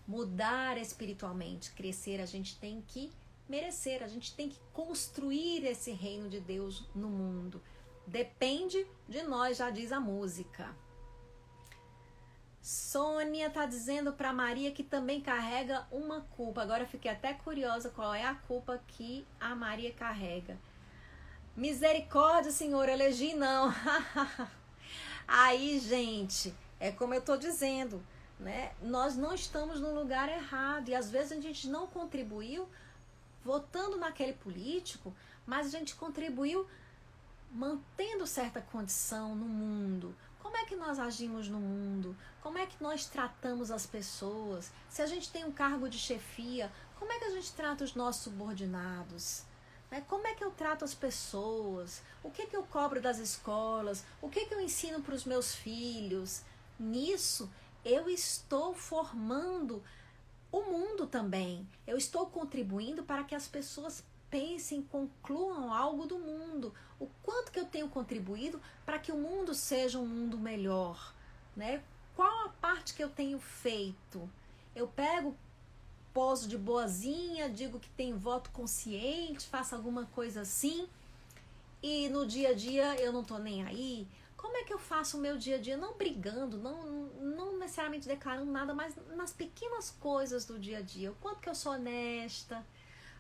[SPEAKER 1] Mudar espiritualmente, crescer. A gente tem que merecer, a gente tem que construir esse reino de Deus no mundo. Depende de nós, já diz a música. Sônia tá dizendo para Maria que também carrega uma culpa. Agora eu fiquei até curiosa qual é a culpa que a Maria carrega. Misericórdia, Senhor, elegi não. Aí, gente, é como eu tô dizendo, né? Nós não estamos no lugar errado e às vezes a gente não contribuiu votando naquele político, mas a gente contribuiu mantendo certa condição no mundo. Como é que nós agimos no mundo? Como é que nós tratamos as pessoas? Se a gente tem um cargo de chefia, como é que a gente trata os nossos subordinados? Como é que eu trato as pessoas? O que eu cobro das escolas? O que eu ensino para os meus filhos? Nisso, eu estou formando o mundo também. Eu estou contribuindo para que as pessoas pensem, concluam algo do mundo. O quanto que eu tenho contribuído para que o mundo seja um mundo melhor, né? Qual a parte que eu tenho feito? Eu pego, poso de boazinha, digo que tenho voto consciente, faço alguma coisa assim, e no dia a dia eu não tô nem aí. Como é que eu faço o meu dia a dia? Não brigando, não necessariamente declarando nada, mas nas pequenas coisas do dia a dia. O quanto que eu sou honesta,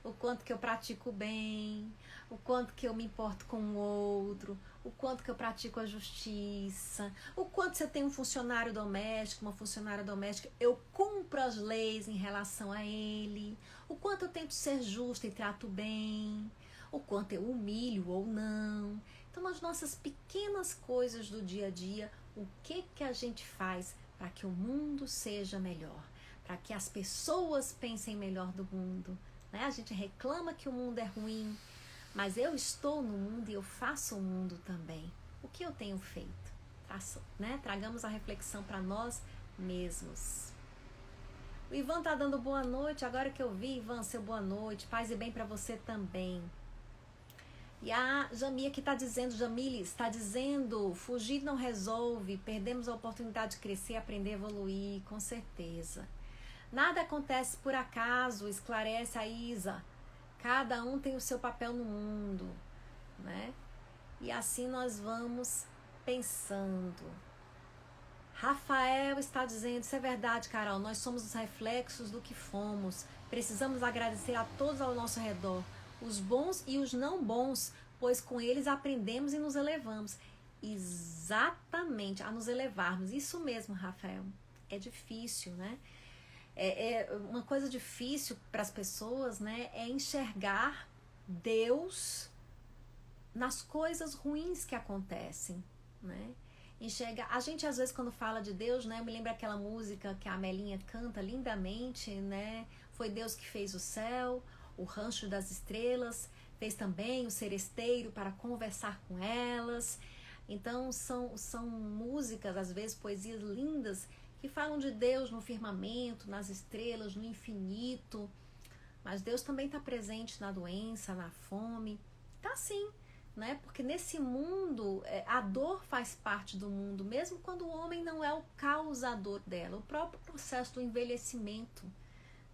[SPEAKER 1] o quanto que eu pratico bem, o quanto que eu me importo com o outro, o quanto que eu pratico a justiça, o quanto você tem um funcionário doméstico, uma funcionária doméstica, eu cumpro as leis em relação a ele, o quanto eu tento ser justa e trato bem, o quanto eu humilho ou não. Então, nas nossas pequenas coisas do dia a dia, o que a gente faz para que o mundo seja melhor, para que as pessoas pensem melhor do mundo, né? A gente reclama que o mundo é ruim, mas eu estou no mundo e eu faço o mundo também. O que eu tenho feito? Né? Tragamos a reflexão para nós mesmos. O Ivan tá dando boa noite. Agora que eu vi, Ivan, seu boa noite. Paz e bem para você também. E a Jamia que está dizendo, Jamile está dizendo, fugir não resolve, perdemos a oportunidade de crescer, aprender, evoluir, com certeza. Nada acontece por acaso, esclarece a Isa. Cada um tem o seu papel no mundo, né? E assim nós vamos pensando. Rafael está dizendo, isso é verdade, Carol, nós somos os reflexos do que fomos. Precisamos agradecer a todos ao nosso redor, os bons e os não bons, pois com eles aprendemos e nos elevamos. Exatamente, a nos elevarmos. Isso mesmo, Rafael. É difícil, né? Uma coisa difícil para as pessoas, né? É enxergar Deus nas coisas ruins que acontecem, né? Enxergar. A gente às vezes quando fala de Deus, né? Eu me lembro aquela música que a Amelinha canta lindamente, né? Foi Deus que fez o céu, o rancho das estrelas, fez também o seresteiro para conversar com elas. Então são músicas, às vezes poesias lindas, que falam de Deus no firmamento, nas estrelas, no infinito. Mas Deus também está presente na doença, na fome. Tá sim, né? Porque nesse mundo, a dor faz parte do mundo, mesmo quando o homem não é o causador dela. O próprio processo do envelhecimento,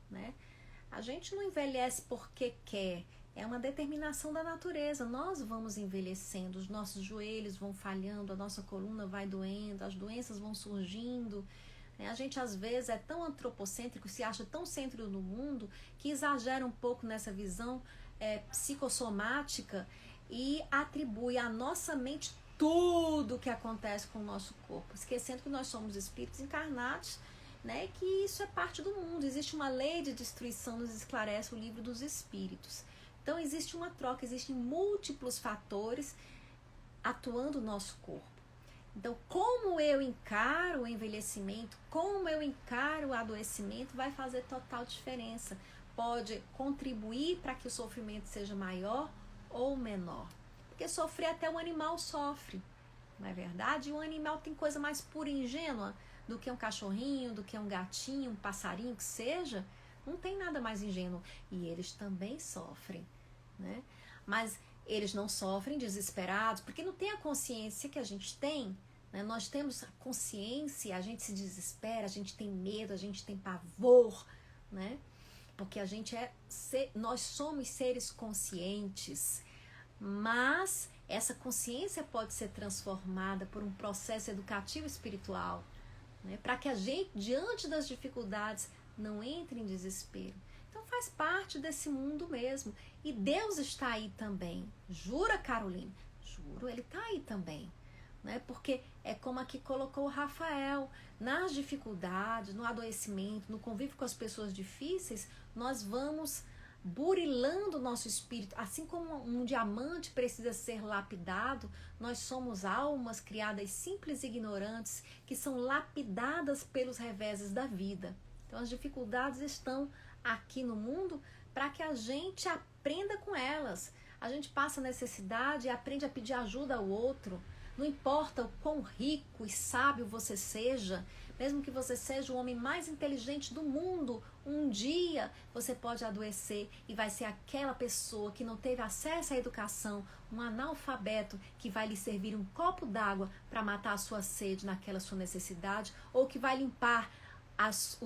[SPEAKER 1] né? A gente não envelhece porque quer, é uma determinação da natureza. Nós vamos envelhecendo, os nossos joelhos vão falhando, a nossa coluna vai doendo, as doenças vão surgindo. A gente às vezes é tão antropocêntrico, se acha tão centro do mundo, que exagera um pouco nessa visão psicossomática e atribui à nossa mente tudo o que acontece com o nosso corpo, esquecendo que nós somos espíritos encarnados, né, que isso é parte do mundo. Existe uma lei de destruição, nos esclarece o livro dos espíritos. Então existe uma troca, existem múltiplos fatores atuando no nosso corpo. Então, como eu encaro o envelhecimento, como eu encaro o adoecimento, vai fazer total diferença. Pode contribuir para que o sofrimento seja maior ou menor. Porque sofrer, até o animal sofre, não é verdade? E o animal tem coisa mais pura e ingênua do que um cachorrinho, do que um gatinho, um passarinho, que seja. Não tem nada mais ingênuo. E eles também sofrem, né? Mas eles não sofrem desesperados, porque não tem a consciência que a gente tem, né? Nós temos a consciência, a gente se desespera, a gente tem medo, a gente tem pavor, né? Porque nós somos seres conscientes, mas essa consciência pode ser transformada por um processo educativo espiritual, né? Para que a gente, diante das dificuldades, não entre em desespero. Então faz parte desse mundo mesmo. E Deus está aí também. Jura, Caroline? Juro, Ele está aí também. Né? Porque é como aqui colocou o Rafael. Nas dificuldades, no adoecimento, no convívio com as pessoas difíceis, nós vamos burilando o nosso espírito. Assim como um diamante precisa ser lapidado, nós somos almas criadas simples e ignorantes que são lapidadas pelos reveses da vida. Então as dificuldades estão aqui no mundo para que a gente aprenda com elas. A gente passa necessidade e aprende a pedir ajuda ao outro. Não importa o quão rico e sábio você seja, mesmo que você seja o homem mais inteligente do mundo, um dia você pode adoecer e vai ser aquela pessoa que não teve acesso à educação, um analfabeto que vai lhe servir um copo d'água para matar a sua sede naquela sua necessidade, ou que vai limpar os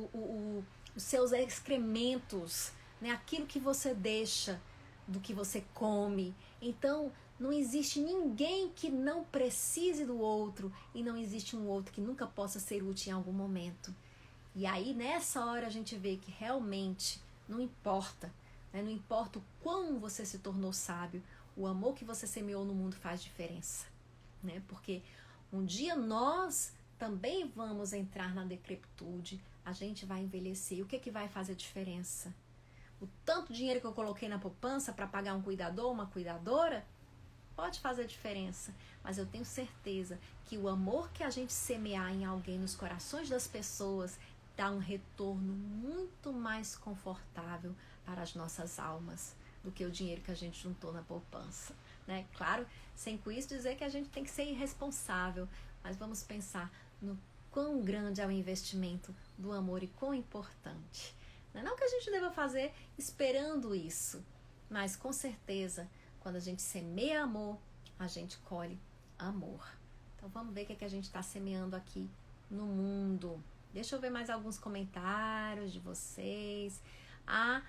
[SPEAKER 1] seus excrementos, né? Aquilo que você deixa do que você come. Então, não existe ninguém que não precise do outro e não existe um outro que nunca possa ser útil em algum momento. E aí, nessa hora, a gente vê que realmente não importa, né? Não importa o quão você se tornou sábio, o amor que você semeou no mundo faz diferença, né? Porque um dia nós também vamos entrar na decrepitude, a gente vai envelhecer. E o que vai fazer diferença? O tanto dinheiro que eu coloquei na poupança para pagar um cuidador, uma cuidadora, pode fazer diferença, mas eu tenho certeza que o amor que a gente semear em alguém, nos corações das pessoas, dá um retorno muito mais confortável para as nossas almas do que o dinheiro que a gente juntou na poupança, né? Claro, sem com isso dizer que a gente tem que ser irresponsável, mas vamos pensar no quão grande é o investimento do amor e quão importante. Não que a gente deva fazer esperando isso, mas com certeza, quando a gente semeia amor, a gente colhe amor. Então vamos ver o que a gente está semeando aqui no mundo. Deixa eu ver mais alguns comentários de vocês. A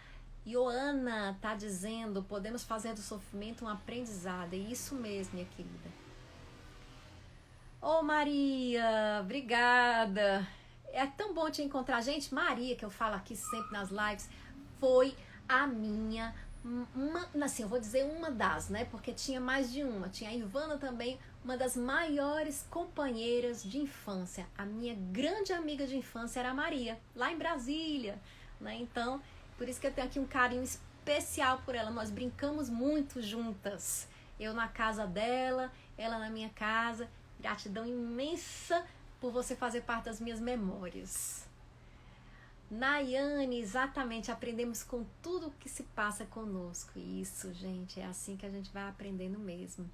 [SPEAKER 1] Ioana está dizendo, podemos fazer do sofrimento um aprendizado. É isso mesmo, minha querida. Ô Maria, obrigada. É tão bom te encontrar. Gente, Maria, que eu falo aqui sempre nas lives, foi a minha... assim, eu vou dizer uma das, né? Porque tinha mais de uma. Tinha a Ivana também, uma das maiores companheiras de infância. A minha grande amiga de infância era a Maria, lá em Brasília, né? Então, por isso que eu tenho aqui um carinho especial por ela. Nós brincamos muito juntas. Eu na casa dela, ela na minha casa. Gratidão imensa por você fazer parte das minhas memórias. Nayane, exatamente, aprendemos com tudo que se passa conosco. Isso, gente, é assim que a gente vai aprendendo mesmo.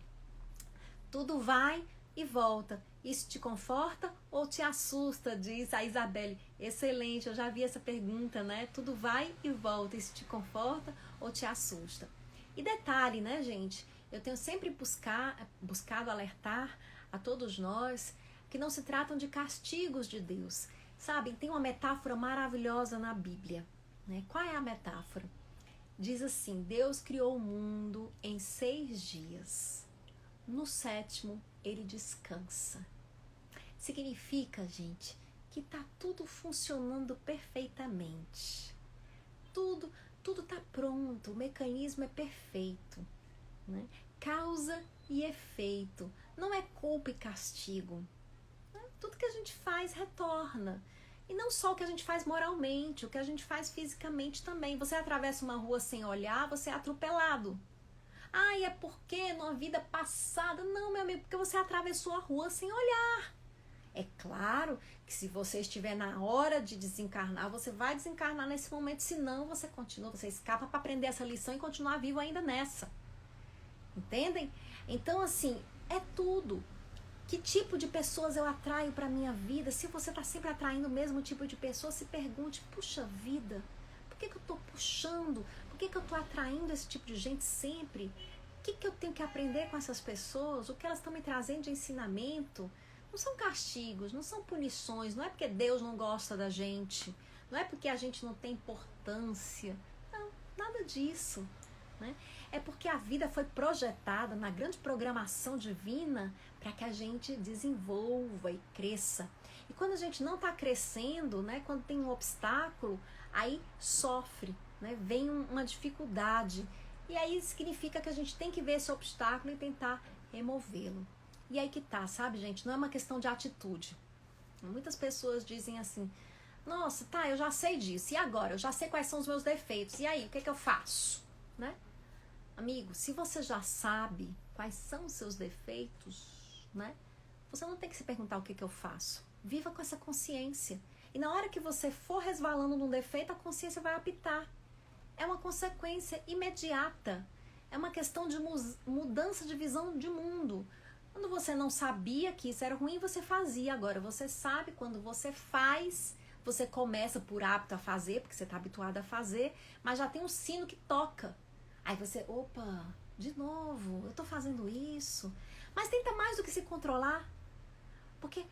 [SPEAKER 1] Tudo vai e volta. Isso te conforta ou te assusta? Diz a Isabelle. Excelente, eu já vi essa pergunta, né? Tudo vai e volta. Isso te conforta ou te assusta? E detalhe, né, gente? Eu tenho sempre buscado alertar a todos nós que não se tratam de castigos de Deus. Sabem, tem uma metáfora maravilhosa na Bíblia, né? Qual é a metáfora? Diz assim, Deus criou o mundo em 6 dias. No 7º, ele descansa. Significa, gente, que está tudo funcionando perfeitamente. Tudo está pronto, o mecanismo é perfeito, né? Causa e efeito, não é culpa e castigo. Tudo que a gente faz retorna. E não só o que a gente faz moralmente, o que a gente faz fisicamente também. Você atravessa uma rua sem olhar, você é atropelado. É porque numa vida passada. Não, meu amigo, porque você atravessou a rua sem olhar. É claro que se você estiver na hora de desencarnar, você vai desencarnar nesse momento, senão você continua, você escapa para aprender essa lição e continuar vivo ainda nessa. Entendem? Então, assim, é tudo. Que tipo de pessoas eu atraio para a minha vida? Se você está sempre atraindo o mesmo tipo de pessoa, se pergunte, puxa vida, por que eu estou puxando? Por que eu estou atraindo esse tipo de gente sempre? O que eu tenho que aprender com essas pessoas? O que elas estão me trazendo de ensinamento? Não são castigos, não são punições, não é porque Deus não gosta da gente, não é porque a gente não tem importância. Não, nada disso, né? É porque a vida foi projetada na grande programação divina para que a gente desenvolva e cresça. E quando a gente não está crescendo, né, quando tem um obstáculo, aí sofre, né, vem uma dificuldade. E aí significa que a gente tem que ver esse obstáculo e tentar removê-lo. E aí que tá, sabe, gente? Não é uma questão de atitude. Muitas pessoas dizem assim, nossa, tá, eu já sei disso. E agora? Eu já sei quais são os meus defeitos. E aí, o que é que eu faço? Né? Amigo, se você já sabe quais são os seus defeitos, né? Você não tem que se perguntar o que é que eu faço. Viva com essa consciência. E na hora que você for resvalando num defeito, a consciência vai apitar. É uma consequência imediata. É uma questão de mudança de visão de mundo. Quando você não sabia que isso era ruim, você fazia. Agora, você sabe, quando você faz, você começa por hábito a fazer, porque você está habituado a fazer, mas já tem um sino que toca. Aí você, opa, de novo, eu estou fazendo isso. Mas tenta mais do que se controlar. Porque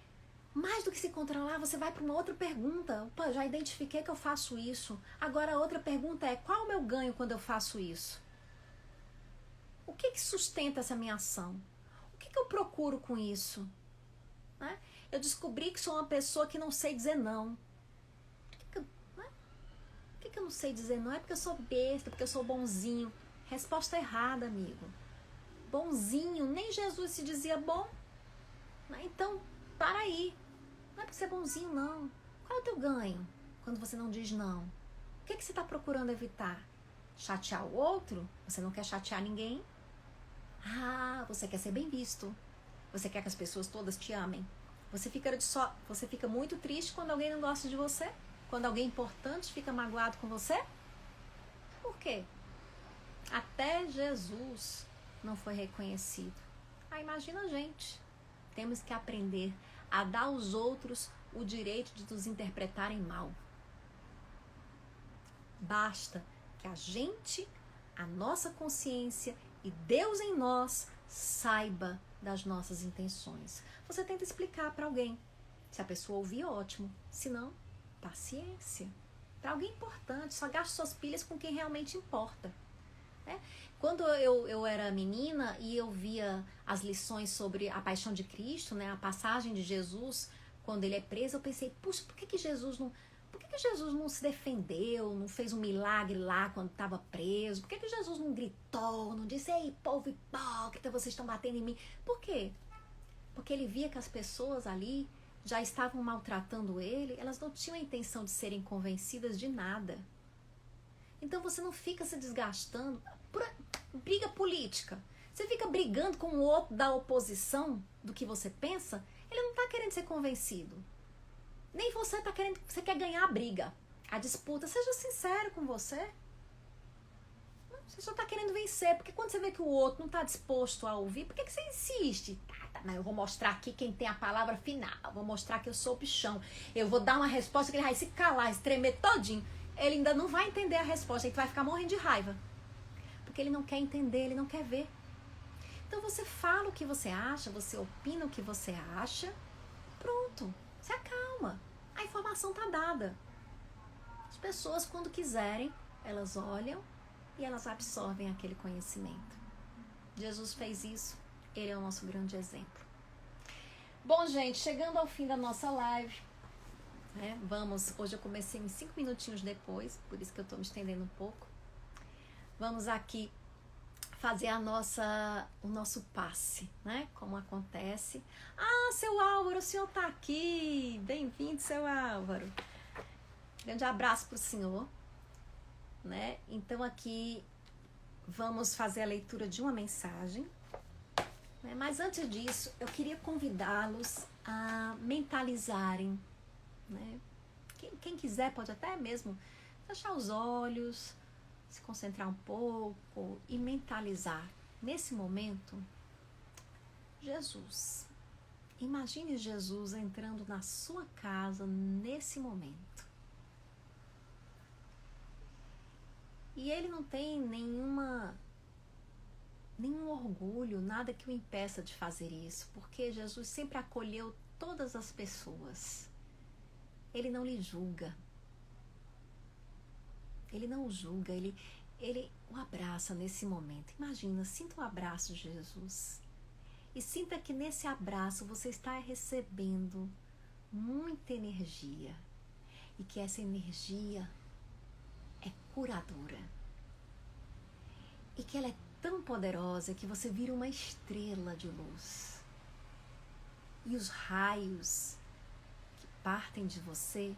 [SPEAKER 1] mais do que se controlar, você vai para uma outra pergunta. Opa, já identifiquei que eu faço isso. Agora a outra pergunta é, qual é o meu ganho quando eu faço isso? O que sustenta essa minha ação? O que eu procuro com isso? Né? Eu descobri que sou uma pessoa que não sei dizer não. Por que eu não sei dizer não? É porque eu sou besta, porque eu sou bonzinho. Resposta errada, amigo. Bonzinho, nem Jesus se dizia bom. Então, para aí. Não é porque você é bonzinho, não. Qual é o teu ganho quando você não diz não? O que você está procurando evitar? Chatear o outro? Você não quer chatear ninguém? Ah, você quer ser bem visto. Você quer que as pessoas todas te amem. Você fica muito triste quando alguém não gosta de você? Quando alguém importante fica magoado com você? Por quê? Até Jesus não foi reconhecido. Imagina a gente. Temos que aprender a dar aos outros o direito de nos interpretarem mal. Basta que a gente, a nossa consciência e Deus em nós saiba das nossas intenções. Você tenta explicar para alguém. Se a pessoa ouvir, ótimo. Se não, paciência. Para alguém importante, só gaste suas pilhas com quem realmente importa. Né? Quando eu era menina e eu via as lições sobre a paixão de Cristo, né, a passagem de Jesus, quando ele é preso, eu pensei, puxa, por que Jesus não se defendeu, não fez um milagre lá quando estava preso? Por que Jesus não gritou, não disse, ei, povo hipócrita, vocês estão batendo em mim? Por quê? Porque ele via que as pessoas ali já estavam maltratando ele, elas não tinham a intenção de serem convencidas de nada. Então você não fica se desgastando por briga política. Você fica brigando com o outro da oposição do que você pensa, ele não está querendo ser convencido. Nem você está querendo, você quer ganhar a briga, a disputa. Seja sincero com você. Você só está querendo vencer, porque quando você vê que o outro não está disposto a ouvir, por que você insiste? Tá, mas eu vou mostrar aqui quem tem a palavra final, eu vou mostrar que eu sou o bichão, eu vou dar uma resposta que ele vai se calar, se tremer todinho. Ele ainda não vai entender a resposta, ele vai ficar morrendo de raiva. Porque ele não quer entender, ele não quer ver. Então você fala o que você acha, você opina o que você acha, pronto, se acalma. A informação está dada. As pessoas, quando quiserem, elas olham e elas absorvem aquele conhecimento. Jesus fez isso, ele é o nosso grande exemplo. Bom, gente, chegando ao fim da nossa live, hoje eu comecei uns 5 minutinhos depois, por isso que eu estou me estendendo um pouco. Vamos aqui fazer o nosso passe, né? Como acontece. Ah, seu Álvaro, o senhor está aqui. Bem-vindo, seu Álvaro. Grande abraço para o senhor. Né? Então aqui vamos fazer a leitura de uma mensagem. Né? Mas antes disso, eu queria convidá-los a mentalizarem. Né? Quem quiser pode até mesmo fechar os olhos, se concentrar um pouco e mentalizar nesse momento Jesus. Imagine Jesus entrando na sua casa nesse momento. E ele não tem nenhum orgulho, nada que o impeça de fazer isso, porque Jesus sempre acolheu todas as pessoas. Ele não lhe julga. Ele não o julga, ele o abraça nesse momento. Imagina, sinta o abraço de Jesus. E sinta que nesse abraço você está recebendo muita energia e que essa energia é curadora e que ela é tão poderosa que você vira uma estrela de luz e os raios que partem de você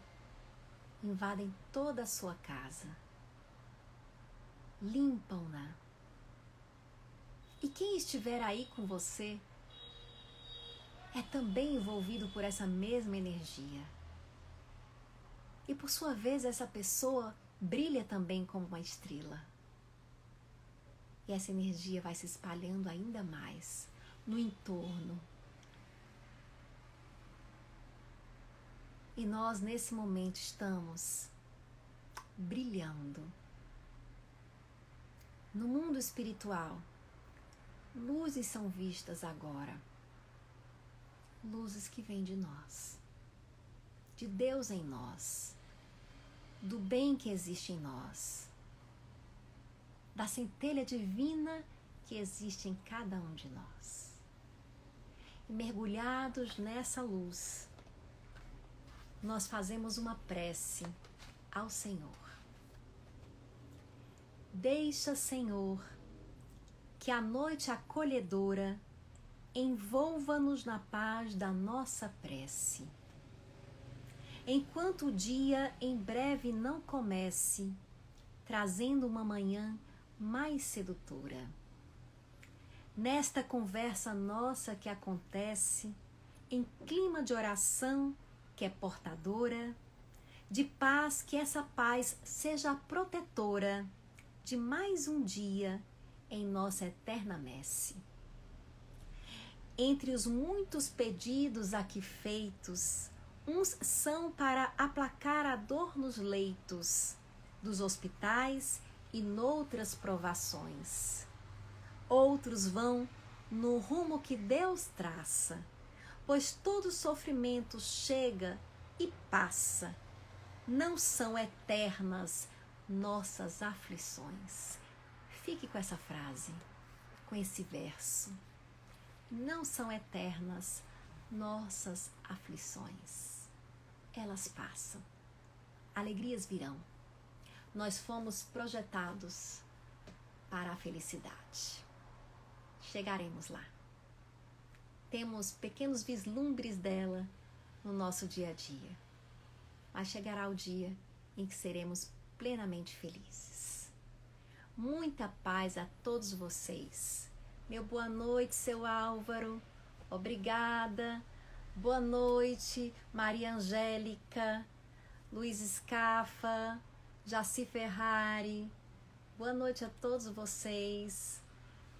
[SPEAKER 1] invadem toda a sua casa, limpam-na. E quem estiver aí com você é também envolvido por essa mesma energia. E por sua vez essa pessoa brilha também como uma estrela. E essa energia vai se espalhando ainda mais no entorno. E nós nesse momento estamos brilhando. No mundo espiritual, luzes são vistas agora. Luzes que vêm de nós, de Deus em nós, do bem que existe em nós, da centelha divina que existe em cada um de nós. E mergulhados nessa luz, nós fazemos uma prece ao Senhor. Deixa, Senhor, que a noite acolhedora envolva-nos na paz da nossa prece. Enquanto o dia em breve não comece, trazendo uma manhã mais sedutora. Nesta conversa nossa que acontece, em clima de oração que é portadora, de paz, que essa paz seja a protetora de mais um dia em nossa eterna messe. Entre os muitos pedidos aqui feitos, uns são para aplacar a dor nos leitos dos hospitais e noutras provações. Outros vão no rumo que Deus traça, pois todo sofrimento chega e passa. Não são eternas nossas aflições. Fique com essa frase, com esse verso. Não são eternas nossas aflições. Elas passam. Alegrias virão. Nós fomos projetados para a felicidade. Chegaremos lá. Temos pequenos vislumbres dela no nosso dia a dia. Mas chegará o dia em que seremos plenamente felizes. Muita paz a todos vocês. Meu boa noite, seu Álvaro. Obrigada. Boa noite, Maria Angélica, Luiz Scafa, Jaci Ferrari. Boa noite a todos vocês.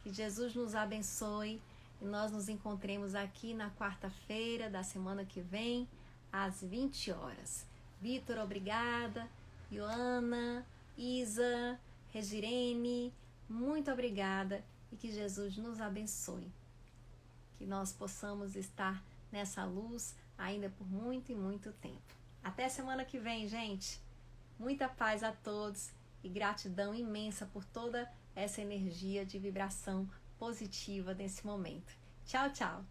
[SPEAKER 1] Que Jesus nos abençoe e nós nos encontremos aqui na quarta-feira da semana que vem, às 20 horas. Vitor, obrigada. Ioana, Isa, Regirene, muito obrigada e que Jesus nos abençoe. Que nós possamos estar nessa luz ainda por muito e muito tempo. Até semana que vem, gente. Muita paz a todos e gratidão imensa por toda essa energia de vibração positiva nesse momento. Tchau, tchau.